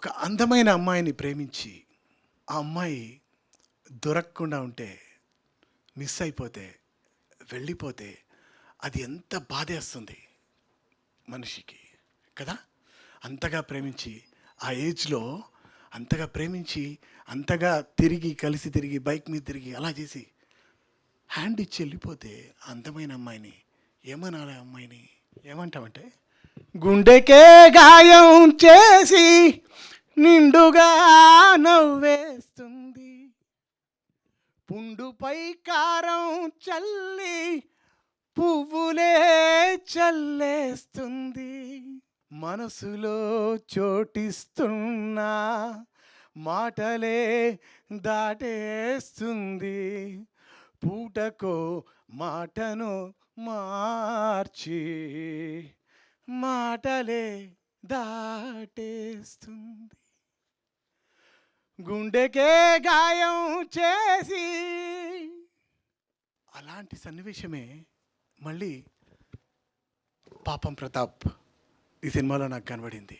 ఒక అందమైన అమ్మాయిని ప్రేమించి ఆ అమ్మాయి దొరకకుండా ఉంటే, మిస్ అయిపోతే, వెళ్ళిపోతే అది ఎంత బాధేస్తుంది మనిషికి కదా. అంతగా ప్రేమించి ఆ ఏజ్లో అంతగా ప్రేమించి అంతగా కలిసి తిరిగి బైక్ మీద తిరిగి అలా చేసి హ్యాండ్ ఇచ్చి వెళ్ళిపోతే అందమైన అమ్మాయిని ఏమనాలి? అమ్మాయిని ఏమంటామంటే, గుండెకే గాయం చేసి నిండుగా నవ్వేస్తుంది, పుండుపై కారం చల్లి పువ్వులే చల్లేస్తుంది, మనసులో చోటిస్తున్నా మాటలే దాటేస్తుంది, పూటకో మాటను మార్చి మాటలే దాటేస్తుంది, గుండెకే గాయం చేసి. అలాంటి సన్నివేశమే మళ్ళీ పాపం ప్రతాప్ ఈ సినిమాలో నాకు కనబడింది.